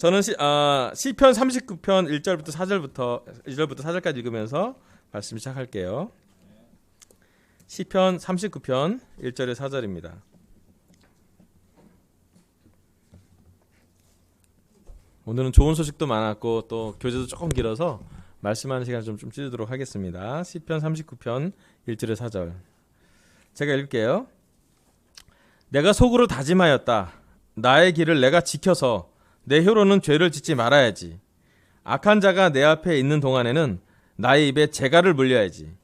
저는 시편 39편 1절부터 4절까지 읽으면서 말씀 시작할게요. 시편 39편 1절에 4절입니다. 오늘은 좋은 소식도 많았고 또 교재도 조금 길어서 말씀하는 시간 좀 줄이도록 하겠습니다. 시편 39편 1절에 4절 제가 읽을게요. 내가 속으로 다짐하였다. 나의 길을 내가 지켜서 내 혀로는 죄를 짓지 말아야지. 악한 자가 내 앞에 있는 동안에는 나의 입에 재갈을 물려야지.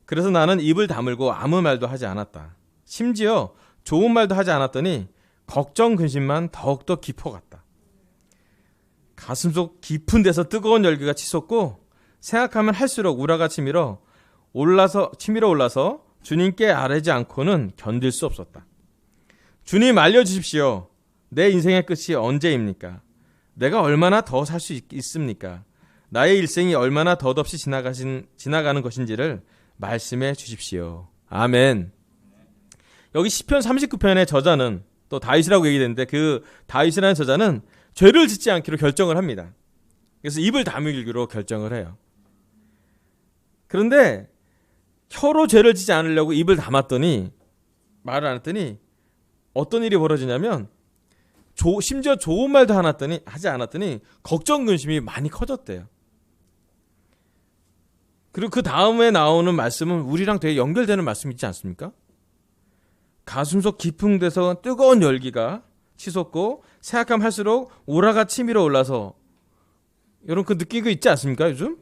그래서 나는 입을 다물고 아무 말도 하지 않았다. 심지어 좋은 말도 하지 않았더니 걱정 근심만 더욱더 깊어갔다. 가슴속 깊은 데서 뜨거운 열기가 치솟고 생각하면 할수록 우라가 치밀어 올라서 주님께 아뢰지 않고는 견딜 수 없었다. 주님 알려주십시오. 내 인생의 끝이 언제입니까? 내가 얼마나 더 살 수 있습니까? 나의 일생이 얼마나 덧없이 지나가는 것인지를 말씀해 주십시오. 아멘. 여기 시편 39편의 저자는 또 다윗이라고 얘기되는데 그 다윗이라는 저자는 죄를 짓지 않기로 결정을 합니다. 그래서 입을 다물기로 결정을 해요. 그런데 혀로 죄를 짓지 않으려고 입을 담았더니 말을 안 했더니 어떤 일이 벌어지냐면 심지어 좋은 말도 하지 않았더니 걱정 근심이 많이 커졌대요. 그리고 그 다음에 나오는 말씀은 우리랑 되게 연결되는 말씀 있지 않습니까? 가슴속 깊은 데서 뜨거운 열기가 치솟고 생각하면 할수록 우라가 치밀어 올라서 여러분 그 느낀 거 있지 않습니까 요즘?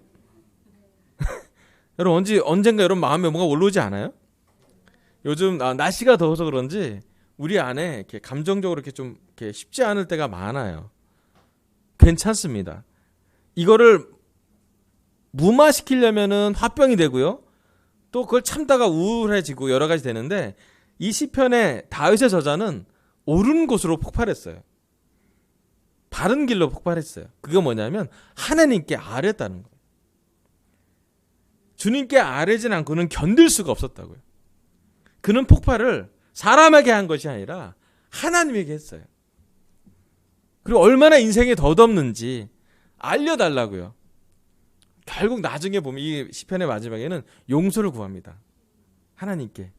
여러분 언젠가 여러분 마음에 뭔가 올라오지 않아요? 요즘 날씨가 더워서 그런지 우리 안에 이렇게 감정적으로 이렇게 좀 이렇게 쉽지 않을 때가 많아요. 괜찮습니다. 이거를 무마시키려면은 화병이 되고요. 또 그걸 참다가 우울해지고 여러 가지 되는데 이 시편의 다윗의 저자는 옳은 곳으로 폭발했어요. 바른 길로 폭발했어요. 그게 뭐냐면 하나님께 아뢰었다는 거예요. 주님께 아뢰진 않고는 견딜 수가 없었다고요. 그는 폭발을 사람에게 한 것이 아니라 하나님에게 했어요. 그리고 얼마나 인생이 덧없는지 알려달라고요. 결국 나중에 보면 이 시편의 마지막에는 용서를 구합니다. 하나님께.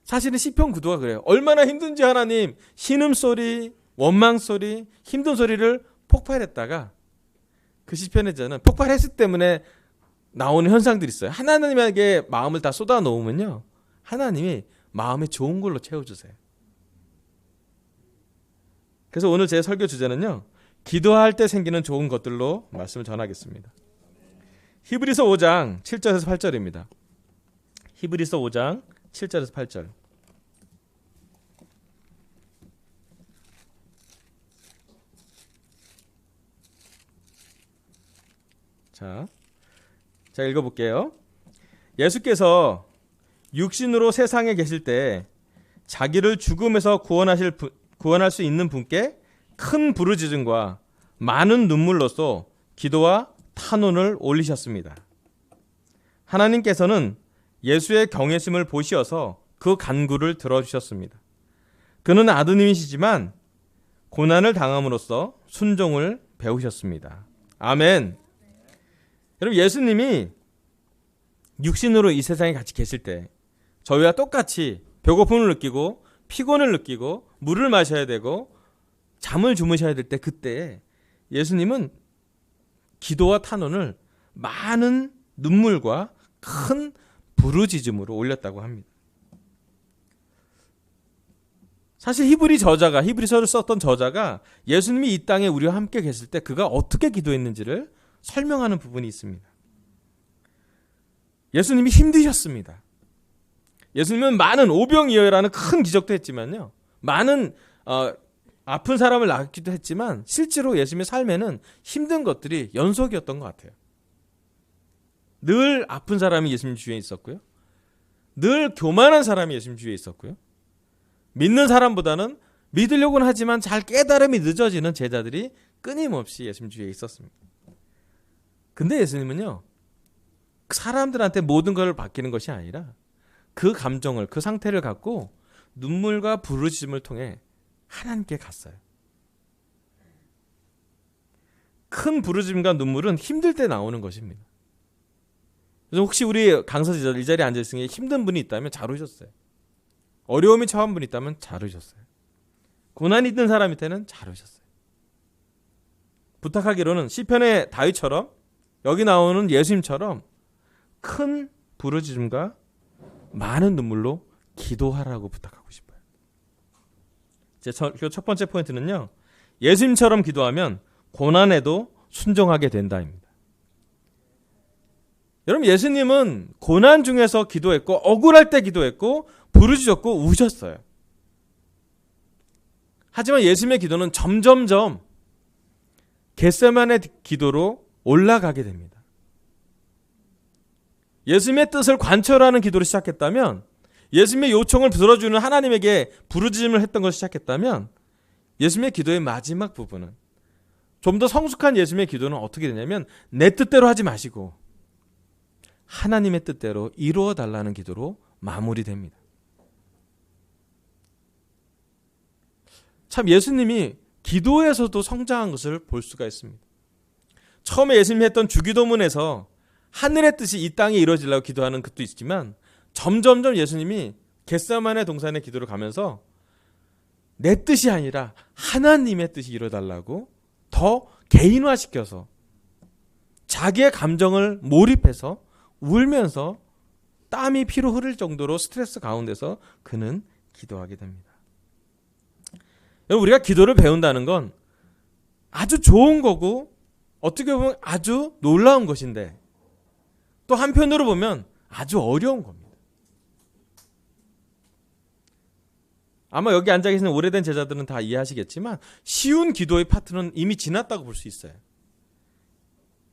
사실은 시편 구도가 그래요. 얼마나 힘든지 하나님 신음소리, 원망소리, 힘든 소리를 폭발했다가 그 시편의 저는 폭발했을 때문에 나오는 현상들이 있어요. 하나님에게 마음을 다 쏟아 놓으면요. 하나님이 마음에 좋은 걸로 채워주세요. 그래서 오늘 제 설교 주제는요. 기도할 때 생기는 좋은 것들로 말씀을 전하겠습니다. 히브리서 5장 7절에서 8절입니다. 히브리서 5장 7절에서 8절. 자, 제가 읽어볼게요. 예수께서 육신으로 세상에 계실 때 자기를 죽음에서 구원할 수 있는 분께 큰 부르짖음과 많은 눈물로써 기도와 탄원을 올리셨습니다. 하나님께서는 예수의 경외심을 보시어서 그 간구를 들어주셨습니다. 그는 아드님이시지만 고난을 당함으로써 순종을 배우셨습니다. 아멘. 여러분 예수님이 육신으로 이 세상에 같이 계실 때 저희와 똑같이 배고픔을 느끼고 피곤을 느끼고 물을 마셔야 되고 잠을 주무셔야 될 때 그때 예수님은 기도와 탄원을 많은 눈물과 큰 부르짖음으로 올렸다고 합니다. 사실 히브리서를 썼던 저자가 예수님이 이 땅에 우리와 함께 계실 때 그가 어떻게 기도했는지를 설명하는 부분이 있습니다. 예수님이 힘드셨습니다. 예수님은 많은 오병이어라는 큰 기적도 했지만요. 많은 아픈 사람을 낫기도 했지만 실제로 예수님의 삶에는 힘든 것들이 연속이었던 것 같아요. 늘 아픈 사람이 예수님 주위에 있었고요. 늘 교만한 사람이 예수님 주위에 있었고요. 믿는 사람보다는 믿으려고는 하지만 잘 깨달음이 늦어지는 제자들이 끊임없이 예수님 주위에 있었습니다. 근데 예수님은요. 사람들한테 모든 걸 맡기는 것이 아니라 그 감정을, 그 상태를 갖고 눈물과 부르짖음을 통해 하나님께 갔어요. 큰 부르짖음과 눈물은 힘들 때 나오는 것입니다. 그래서 혹시 우리 강사들 이 자리에 앉아있으니 힘든 분이 있다면 잘 오셨어요. 어려움이 처한 분이 있다면 잘 오셨어요. 고난이 있는 사람한테는 잘 오셨어요. 부탁하기로는 시편의 다윗처럼 여기 나오는 예수님처럼 큰 부르짖음과 많은 눈물로 기도하라고 부탁하고 싶어요. 제 첫 번째 포인트는요. 예수님처럼 기도하면 고난에도 순종하게 된다입니다. 여러분 예수님은 고난 중에서 기도했고 억울할 때 기도했고 부르짖었고 우셨어요. 하지만 예수님의 기도는 점점점 겟세마네 기도로 올라가게 됩니다. 예수님의 뜻을 관철하는 기도를 시작했다면, 예수님의 요청을 들어주는 하나님에게 부르짖음을 했던 것을 시작했다면, 예수님의 기도의 마지막 부분은 좀 더 성숙한 예수님의 기도는 어떻게 되냐면 내 뜻대로 하지 마시고 하나님의 뜻대로 이루어 달라는 기도로 마무리됩니다. 참 예수님이 기도에서도 성장한 것을 볼 수가 있습니다. 처음에 예수님이 했던 주기도문에서 하늘의 뜻이 이 땅에 이루어지려고 기도하는 것도 있지만 점점점 예수님이 겟세마네 동산의 기도를 가면서 내 뜻이 아니라 하나님의 뜻이 이루어달라고 더 개인화시켜서 자기의 감정을 몰입해서 울면서 땀이 피로 흐를 정도로 스트레스 가운데서 그는 기도하게 됩니다. 여러분 우리가 기도를 배운다는 건 아주 좋은 거고 어떻게 보면 아주 놀라운 것인데 또 한편으로 보면 아주 어려운 겁니다. 아마 여기 앉아 계시는 오래된 제자들은 다 이해하시겠지만 쉬운 기도의 파트는 이미 지났다고 볼 수 있어요.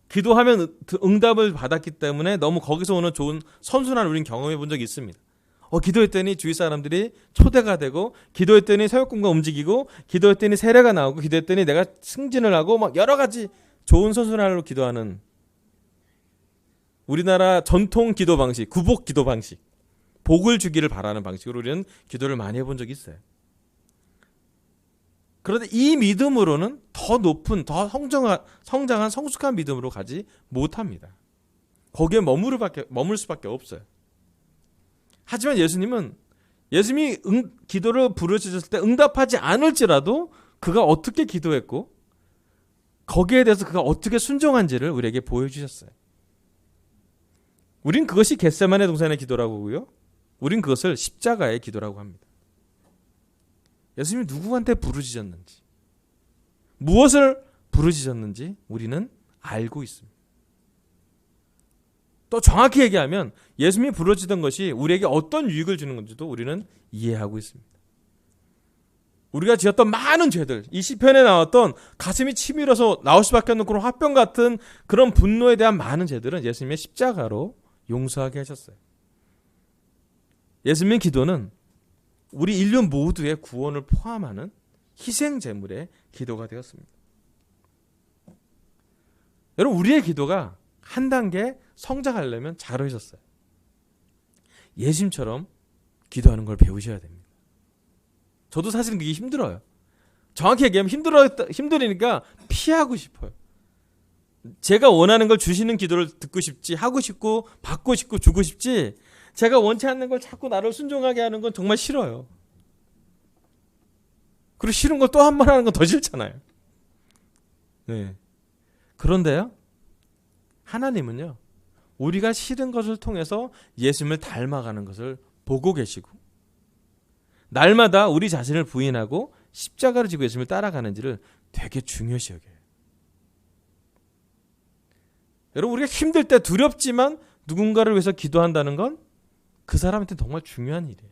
기도하면 응답을 받았기 때문에 너무 거기서 오는 좋은 선순환을 우리는 경험해 본 적이 있습니다. 기도했더니 주위 사람들이 초대가 되고, 기도했더니 사역꾼과 움직이고, 기도했더니 세례가 나오고, 기도했더니 내가 승진을 하고, 막 여러 가지 좋은 선순환으로 기도하는 우리나라 전통 기도 방식, 구복 기도 방식, 복을 주기를 바라는 방식으로 우리는 기도를 많이 해본 적이 있어요. 그런데 이 믿음으로는 더 높은, 더 성장한 성숙한 믿음으로 가지 못합니다. 거기에 머물 수밖에 없어요. 하지만 예수님이 기도를 부르짖었을 때 응답하지 않을지라도 그가 어떻게 기도했고 거기에 대해서 그가 어떻게 순종한지를 우리에게 보여주셨어요. 우린 그것이 겟세마네 동산의 기도라고 하고요. 우린 그것을 십자가의 기도라고 합니다. 예수님이 누구한테 부르짖었는지, 무엇을 부르짖었는지 우리는 알고 있습니다. 또 정확히 얘기하면 예수님이 부르짖던 것이 우리에게 어떤 유익을 주는 건지도 우리는 이해하고 있습니다. 우리가 지었던 많은 죄들, 이 시편에 나왔던 가슴이 치밀어서 나올 수밖에 없는 그런 화병 같은 그런 분노에 대한 많은 죄들은 예수님의 십자가로 용서하게 하셨어요. 예수님의 기도는 우리 인류 모두의 구원을 포함하는 희생 제물의 기도가 되었습니다. 여러분 우리의 기도가 한 단계 성장하려면 잘 오셨어요. 예수님처럼 기도하는 걸 배우셔야 됩니다. 저도 사실은 그게 힘들어요. 정확히 얘기하면 힘들으니까 피하고 싶어요. 제가 원하는 걸 주시는 기도를 듣고 싶지, 하고 싶고, 받고 싶고, 주고 싶지, 제가 원치 않는 걸 자꾸 나를 순종하게 하는 건 정말 싫어요. 그리고 싫은 걸 또 한 번 하는 건 더 싫잖아요. 네. 그런데요, 하나님은요, 우리가 싫은 것을 통해서 예수님을 닮아가는 것을 보고 계시고, 날마다 우리 자신을 부인하고 십자가를 지고 예수님을 따라가는지를 되게 중요시 여겨요. 여러분 우리가 힘들 때 두렵지만 누군가를 위해서 기도한다는 건 그 사람한테 정말 중요한 일이에요.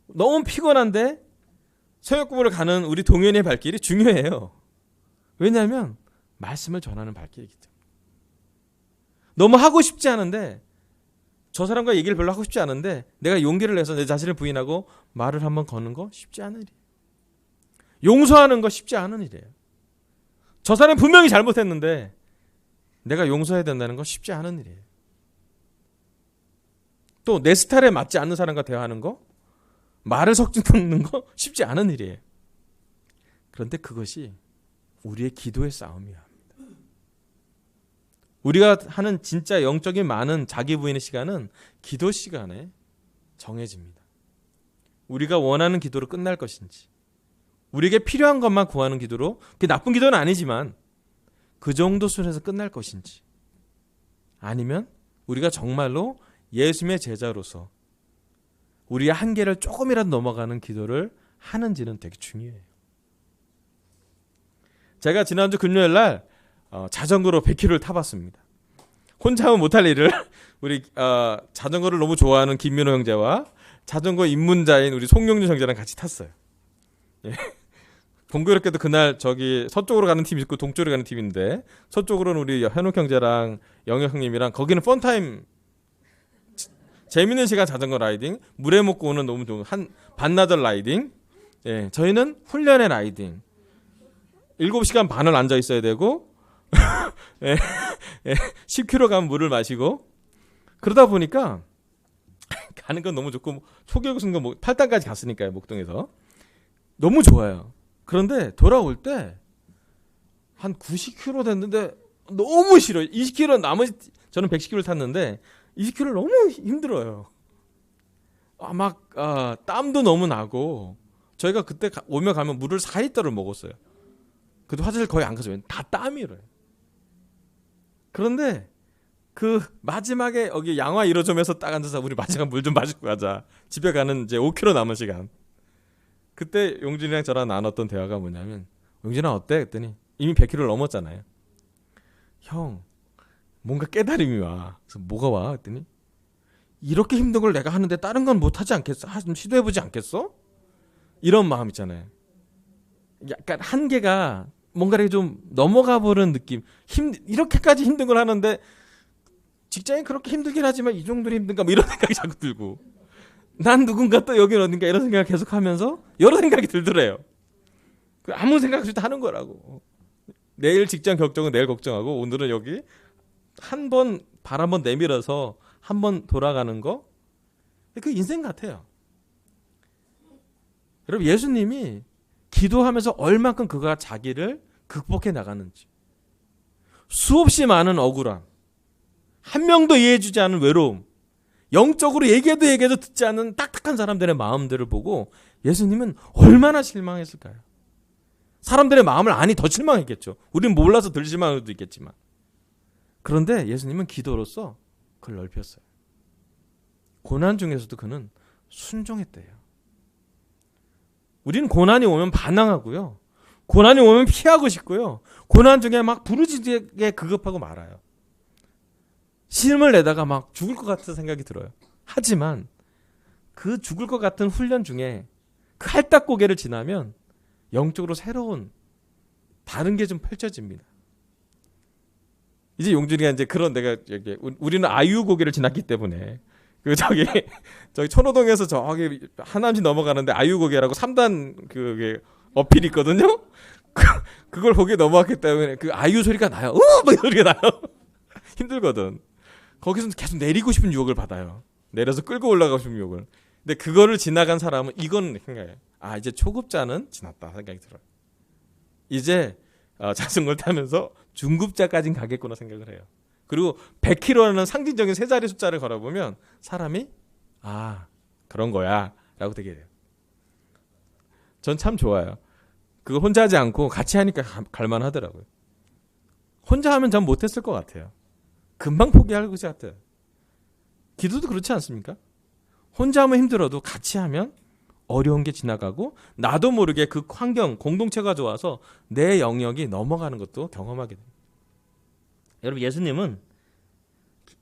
너무 피곤한데 서역구부를 가는 우리 동현이의 발길이 중요해요. 왜냐하면 말씀을 전하는 발길이기 때문에. 너무 하고 싶지 않은데, 저 사람과 얘기를 별로 하고 싶지 않은데 내가 용기를 내서 내 자신을 부인하고 말을 한번 거는 거 쉽지 않은 일이에요. 용서하는 거 쉽지 않은 일이에요. 저 사람이 분명히 잘못했는데 내가 용서해야 된다는 거 쉽지 않은 일이에요. 또 내 스타일에 맞지 않는 사람과 대화하는 거, 말을 섞는 거 쉽지 않은 일이에요. 그런데 그것이 우리의 기도의 싸움이야. 우리가 하는 진짜 영적인 많은 자기 부인의 시간은 기도 시간에 정해집니다. 우리가 원하는 기도로 끝날 것인지, 우리에게 필요한 것만 구하는 기도로, 그게 나쁜 기도는 아니지만 그 정도 수준에서 끝날 것인지, 아니면 우리가 정말로 예수님의 제자로서 우리의 한계를 조금이라도 넘어가는 기도를 하는지는 되게 중요해요. 제가 지난주 금요일 날 자전거로 100km를 타봤습니다. 혼자 하면 못할 일을 우리 자전거를 너무 좋아하는 김민호 형제와 자전거 입문자인 우리 송영준 형제랑 같이 탔어요. 예. 공교롭게도 그날 저기 서쪽으로 가는 팀이 있고 동쪽으로 가는 팀인데, 서쪽으로는 우리 현욱 형제랑 영혁 형님이랑, 거기는 펀타임 재밌는 시간 자전거 라이딩, 물에 먹고 오는 너무 좋은 한 반나절 라이딩. 예, 저희는 훈련의 라이딩. 7시간 반을 앉아 있어야 되고 예, 예, 10km 가면 물을 마시고, 그러다 보니까 가는 건 너무 좋고, 초계곡 순간 8단까지 갔으니까요, 목동에서. 너무 좋아요. 그런데 돌아올 때 한 90km 됐는데 너무 싫어요. 20km 나머지, 저는 110km 탔는데 20km 너무 힘들어요. 땀도 너무 나고, 저희가 그때 오며 가면 물을 4리터를 먹었어요. 그래도 화장실 거의 안 가죠. 다 땀이래요. 그런데 그 마지막에 여기 양화 1호점에서 딱 앉아서 우리 마지막 물 좀 마시고 가자. 집에 가는 이제 5km 남은 시간. 그때 용준이랑 저랑 나눴던 대화가 뭐냐면, 용준아 어때? 그랬더니 이미 100km를 넘었잖아요. 형, 뭔가 깨달음이 와. 그래서 뭐가 와? 그랬더니 이렇게 힘든 걸 내가 하는데 다른 건 못하지 않겠어? 좀 시도해보지 않겠어? 이런 마음 있잖아요. 약간 한계가 뭔가를 좀 넘어가 보는 느낌. 이렇게까지 힘든 걸 하는데, 직장이 그렇게 힘들긴 하지만 이 정도로 힘든가, 뭐 이런 생각이 자꾸 들고, 난 누군가 또 여긴 어딘가, 이런 생각을 계속 하면서 여러 생각이 들더래요. 아무 생각 없이 하는 거라고. 내일 직장 걱정은 내일 걱정하고, 오늘은 여기 한 번 발 한 번 내밀어서 한 번 돌아가는 거, 그 인생 같아요. 여러분, 예수님이 기도하면서 얼만큼 그가 자기를 극복해 나가는지, 수없이 많은 억울함, 한 명도 이해해주지 않은 외로움, 영적으로 얘기해도 듣지 않는 딱딱한 사람들의 마음들을 보고 예수님은 얼마나 실망했을까요? 사람들의 마음을 아니 더 실망했겠죠. 우리는 몰라서 덜 실망할 수도 있겠지만. 그런데 예수님은 기도로서 그걸 넓혔어요. 고난 중에서도 그는 순종했대요. 우리는 고난이 오면 반항하고요, 고난이 오면 피하고 싶고요, 고난 중에 막 부르짖게 급급하고 말아요. 신음을 내다가 막 죽을 것 같은 생각이 들어요. 하지만 그 죽을 것 같은 훈련 중에 그 할딱고개를 지나면 영적으로 새로운 다른 게 좀 펼쳐집니다. 이제 용준이가 이제 그런, 내가 우리는 아유고개를 지났기 때문에 저기 천호동에서 저기 하남시 넘어가는데 아유고개라고 3단 그게 어필이 있거든요. 그걸 거기에 넘어갔기 때문에 그 아유 소리가 나요. 막 이 소리가 나요. 힘들거든. 거기서 계속 내리고 싶은 유혹을 받아요. 내려서 끌고 올라가고 싶은 유혹을. 근데 그거를 지나간 사람은 이건 생각해요. 이제 초급자는 지났다 생각이 들어요. 이제 자전거를 타면서 중급자까지는 가겠구나 생각을 해요. 그리고 100km라는 상징적인 세 자리 숫자를 걸어보면 사람이 그런 거야 라고 되게 돼요. 전 참 좋아요. 그거 혼자 하지 않고 같이 하니까 갈만하더라고요. 혼자 하면 전 못했을 것 같아요. 금방 포기할 것 같아요. 기도도 그렇지 않습니까? 혼자 하면 힘들어도 같이 하면 어려운 게 지나가고, 나도 모르게 그 환경, 공동체가 좋아서 내 영역이 넘어가는 것도 경험하게 됩니다. 여러분, 예수님은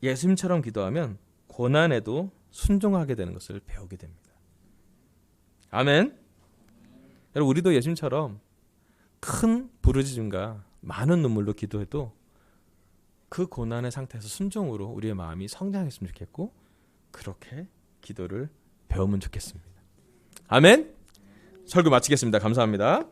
예수님처럼 기도하면 고난에도 순종하게 되는 것을 배우게 됩니다. 아멘. 여러분, 우리도 예수님처럼 큰 부르짖음과 많은 눈물로 기도해도 그 고난의 상태에서 순종으로 우리의 마음이 성장했으면 좋겠고, 그렇게 기도를 배우면 좋겠습니다. 아멘. 설교 마치겠습니다. 감사합니다.